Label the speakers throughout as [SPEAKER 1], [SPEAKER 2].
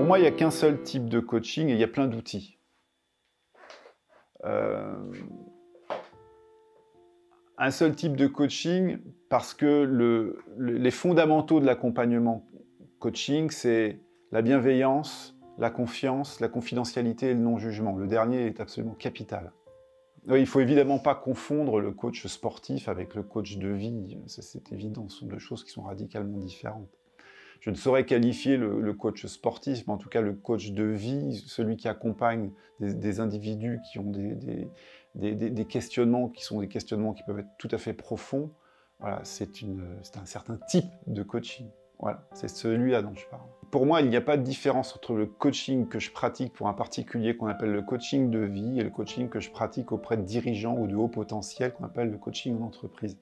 [SPEAKER 1] Pour moi, il n'y a qu'un seul type de coaching et il y a plein d'outils. Un seul type de coaching parce que les fondamentaux de l'accompagnement coaching, c'est la bienveillance, la confiance, la confidentialité et le non-jugement. Le dernier est absolument capital. Il ne faut évidemment pas confondre le coach sportif avec le coach de vie. C'est évident, ce sont deux choses qui sont radicalement différentes. Je ne saurais qualifier le coach sportif, mais en tout cas le coach de vie, celui qui accompagne des individus qui ont des questionnements qui sont des questionnements qui peuvent être tout à fait profonds. Voilà, c'est un certain type de coaching. Voilà, c'est celui-là dont je parle. Pour moi, il n'y a pas de différence entre le coaching que je pratique pour un particulier qu'on appelle le coaching de vie et le coaching que je pratique auprès de dirigeants ou de haut potentiel qu'on appelle le coaching en entreprise.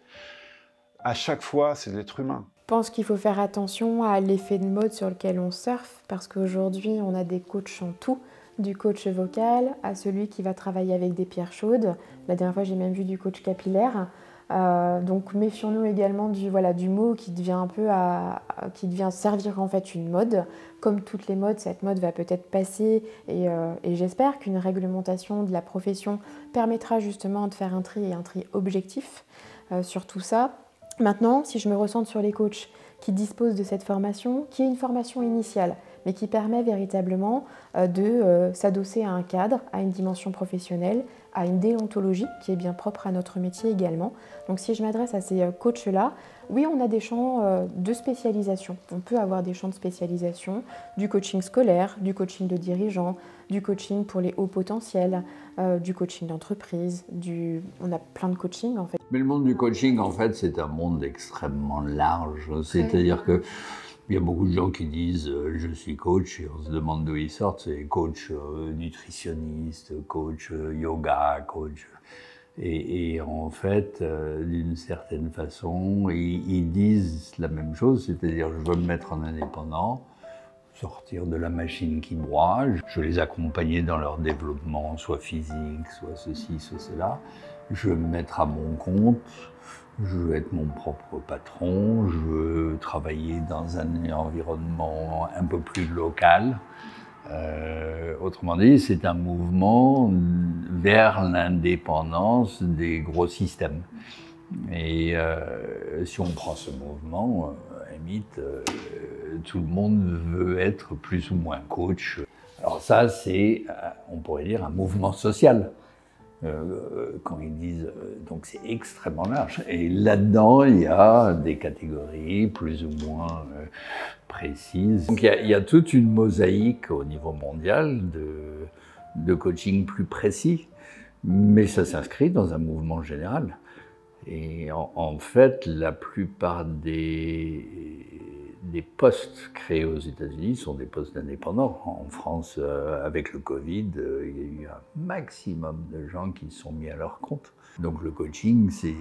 [SPEAKER 1] À chaque fois, c'est de l'être humain.
[SPEAKER 2] Je pense qu'il faut faire attention à l'effet de mode sur lequel on surfe, parce qu'aujourd'hui, on a des coachs en tout, du coach vocal à celui qui va travailler avec des pierres chaudes. La dernière fois, j'ai même vu du coach capillaire. Donc méfions-nous également du mot qui devient qui devient servir en fait une mode. Comme toutes les modes, cette mode va peut-être passer et j'espère qu'une réglementation de la profession permettra justement de faire un tri objectif sur tout ça. Maintenant, si je me recentre sur les coachs qui disposent de cette formation, qui est une formation initiale, mais qui permet véritablement de s'adosser à un cadre, à une dimension professionnelle, à une déontologie qui est bien propre à notre métier également. Donc si je m'adresse à ces coachs-là, oui, on a des champs de spécialisation. On peut avoir des champs de spécialisation, du coaching scolaire, du coaching de dirigeants, du coaching pour les hauts potentiels, du coaching d'entreprise, on a plein de coaching en fait.
[SPEAKER 3] Mais le monde du coaching, en fait, c'est un monde extrêmement large. C'est-à-dire que il y a beaucoup de gens qui disent je suis coach et on se demande d'où ils sortent. C'est coach nutritionniste, coach yoga, coach. Et en fait, d'une certaine façon, ils disent la même chose, c'est-à-dire je veux me mettre en indépendant, sortir de la machine qui broie, je les accompagner dans leur développement, soit physique, soit ceci, soit cela. Je veux me mettre à mon compte, je veux être mon propre patron, je veux travailler dans un environnement un peu plus local. Autrement dit, c'est un mouvement vers l'indépendance des gros systèmes. Et si on prend ce mouvement, tout le monde veut être plus ou moins coach. Alors ça, c'est, on pourrait dire, un mouvement social. Quand ils disent, donc c'est extrêmement large. Et là-dedans, il y a des catégories plus ou moins précises. Donc il y a toute une mosaïque au niveau mondial de coaching plus précis, mais ça s'inscrit dans un mouvement général. Et en fait, la plupart des postes créés aux États-Unis sont des postes d'indépendants. En France, avec le Covid, il y a eu un maximum de gens qui se sont mis à leur compte. Donc le coaching, c'est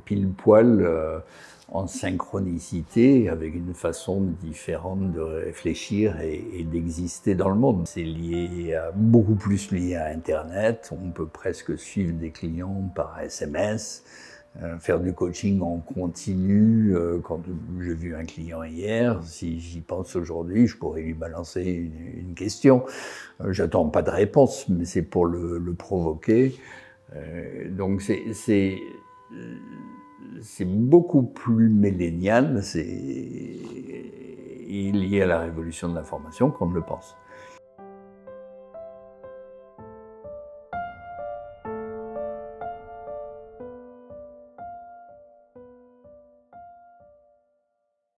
[SPEAKER 3] pile poil en synchronicité avec une façon différente de réfléchir et d'exister dans le monde. C'est beaucoup plus lié à Internet. On peut presque suivre des clients par SMS. Faire du coaching en continu, quand j'ai vu un client hier, si j'y pense aujourd'hui, je pourrais lui balancer une question. J'attends pas de réponse, mais c'est pour le provoquer. Donc c'est beaucoup plus millénial, c'est lié à la révolution de l'information qu'on ne le pense.